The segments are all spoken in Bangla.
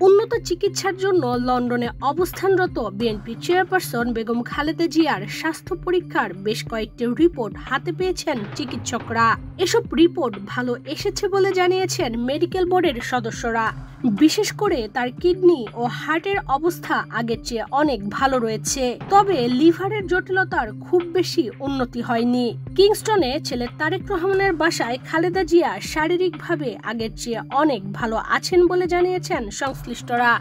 উন্নত চিকিৎসার জন্য লন্ডনে অবস্থানরত বিএনপি চেয়ারপারসন বেগম খালেদা জিয়ার স্বাস্থ্য পরীক্ষার বেশ কয়েকটি রিপোর্ট হাতে পেয়েছেন চিকিৎসকরা। এসব রিপোর্ট ভালো এসেছে বলে জানিয়েছেন মেডিকেল বোর্ডের সদস্যরা। বিশেষ করে তার কিডনি ও হার্টের অবস্থা আগের চেয়ে অনেক ভালো রয়েছে, তবে লিভারের জটিলতার খুব বেশি উন্নতি হয়নি। কিংস্টনে ছেলে তারেক রহমানের বাসায় খালেদা জিয়া শারীরিকভাবে আগের চেয়ে অনেক ভালো আছেন বলে জানিয়েছেন সংশ্লিষ্টরা।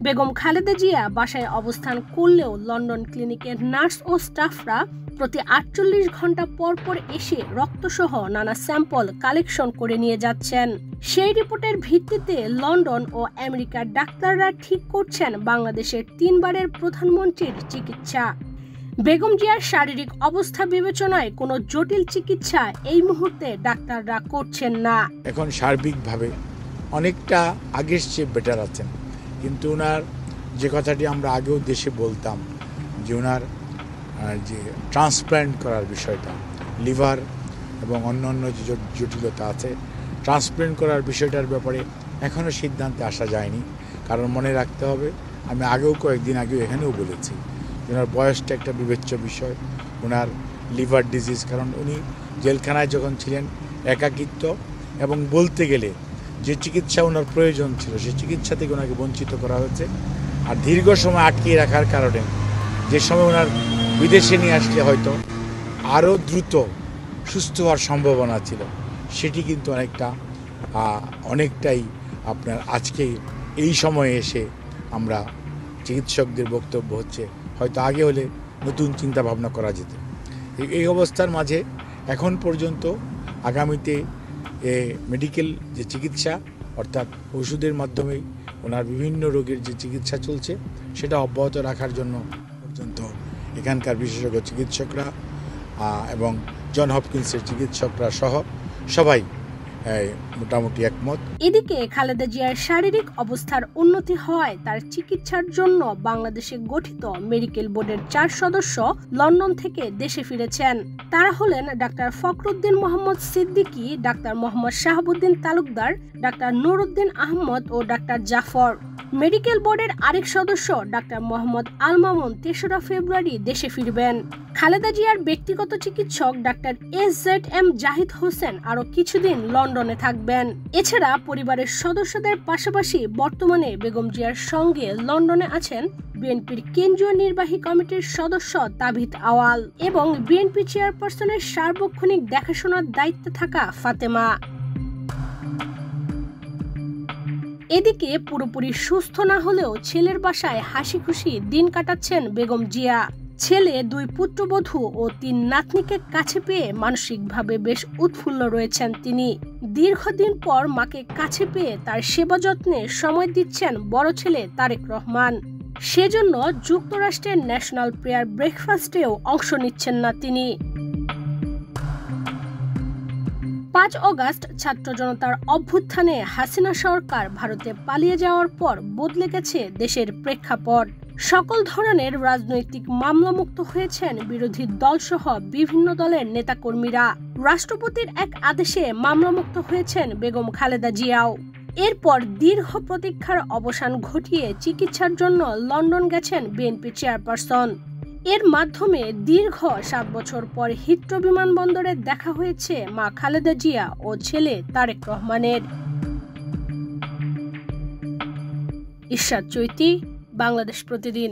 বেগম খালেদা জিয়া বাসায় অবস্থান করলেও লন্ডন ক্লিনিকের নার্স ও স্টাফরা প্রতি 48 ঘন্টা পর পর এসে রক্তসহ নানা স্যাম্পল কালেকশন করে নিয়ে যাচ্ছেন। সেই রিপোর্টের ভিত্তিতে লন্ডন ও আমেরিকার ডাক্তাররা ঠিক করছেন বাংলাদেশের 3 বারের প্রধানমন্ত্রীর চিকিৎসা। বেগম জিয়ার শারীরিক অবস্থা বিবেচনায় কোনো জটিল চিকিৎসা এই মুহূর্তে ডাক্তাররা করছেন না। এখন সার্বিকভাবে অনেকটা আগের চেয়ে বেটার আছেন, কিন্তু ওনার যে কথাটি আমরা আগেও দেশে বলতাম যে ওনার যে ট্রান্সপ্ল্যান্ট করার বিষয়টা, লিভার এবং অন্যান্য যে জটিলতা আছে, ট্রান্সপ্ল্যান্ট করার বিষয়টার ব্যাপারে এখনও সিদ্ধান্তে আসা যায়নি। কারণ মনে রাখতে হবে, আমি কয়েকদিন আগেও এখানেও বলেছি, ওনার বয়সটা একটা বিবেচ্য বিষয়, ওনার লিভার ডিজিজ, কারণ উনি জেলখানায় যখন ছিলেন একাকিত্ব এবং বলতে গেলে যে চিকিৎসা ওনার প্রয়োজন ছিল সেই চিকিৎসা থেকে ওনাকে বঞ্চিত করা হয়েছে। আর দীর্ঘ সময় আটকিয়ে রাখার কারণে যে সময় ওনার বিদেশে নিয়ে আসলে হয়তো আরও দ্রুত সুস্থ হওয়ার সম্ভাবনা ছিল, সেটি কিন্তু অনেকটাই আপনার আজকে এই সময়ে এসে আমরা চিকিৎসকদের বক্তব্য হচ্ছে হয়তো আগে হলে নতুন চিন্তা ভাবনা করা যেত। এই অবস্থার মাঝে এখন পর্যন্ত আগামীতে মেডিকেল যে চিকিৎসা অর্থাৎ ওষুধের মাধ্যমেই ওনার বিভিন্ন রোগের যে চিকিৎসা চলছে সেটা অব্যাহত রাখার জন্য পর্যন্ত এখানকার বিশেষজ্ঞ চিকিৎসকরা এবং জন হপকিন্সের চিকিৎসকরা সহ সবাই মোটামুটি একমত। এদিকে খালেদা জিয়ার শারীরিক অবস্থার উন্নতি হওয়ায় তার চিকিৎসার জন্য বাংলাদেশে গঠিত মেডিকেল বোর্ডের 4 সদস্য লন্ডন থেকে দেশে ফিরেছেন। তারা হলেন ডাক্তার ফখরুদ্দিন মোহাম্মদ সিদ্দিকী, ডাক্তার মোহাম্মদ শাহাবুদ্দিন তালুকদার, ডাক্তার নুরুদ্দিন আহমদ ও ডাক্তার জাফর। মেডিকেল বোর্ডের আরেক সদস্য ডাক্তার মোহাম্মদ আল মামুন 3রা ফেব্রুয়ারি দেশে ফিরবেন। খালেদা জিয়ার ব্যক্তিগত চিকিৎসক ডাক্তার SZM জাহিদ হোসেন আরো কিছুদিন লন্ডনে থাকবেন। এছাড়া পরিবারের সদস্যদের পাশাপাশি বর্তমানে বেগম জিয়ার সঙ্গে লন্ডনে আছেন বিএনপির কেন্দ্রীয় নির্বাহী কমিটির সদস্য তাবিথ আওয়াল এবং বিএনপি চেয়ারপারসনের সার্বক্ষণিক দেখাশোনার দায়িত্বে থাকা ফাতেমা। এদিকে পুরোপুরি সুস্থ না হলেও ছেলের বাসায় হাসি খুশি দিন কাটাচ্ছেন বেগম জিয়া। ছেলে, 2 পুত্রবধূ ও 3 নাতনিকে কাছে পেয়ে মানসিকভাবে বেশ উৎফুল্ল রয়েছেন তিনি। দীর্ঘদিন পর মাকে কাছে পেয়ে তার সেবা যত্নে সময় দিচ্ছেন বড় ছেলে তারেক রহমান। সেজন্য যুক্তরাষ্ট্রের ন্যাশনাল প্রেয়ার ব্রেকফাস্টেও অংশ নিচ্ছেন না তিনি। 5 অগাস্ট ছাত্র জনতার অভ্যুত্থানে হাসিনা সরকার ভারতে পালিয়ে যাওয়ার পর বদলে গেছে দেশের প্রেক্ষাপট। সকল ধরনের রাজনৈতিক মামলামুক্ত হয়েছেন বিরোধী দলসহ বিভিন্ন দলের নেতাকর্মীরা। রাষ্ট্রপতির এক আদেশে মামলামুক্ত হয়েছেন বেগম খালেদা জিয়াও। এরপর দীর্ঘ প্রতীক্ষার অবসান ঘটিয়ে চিকিৎসার জন্য লন্ডন গেছেন বিএনপি চেয়ারপারসন। এর মাধ্যমে দীর্ঘ 7 বছর পর হিথ্রো বিমানবন্দরে দেখা হয়েছে মা খালেদা জিয়া ও ছেলে তারেক রহমানের। ইরশাদ চৈতি, বাংলাদেশ প্রতিদিন।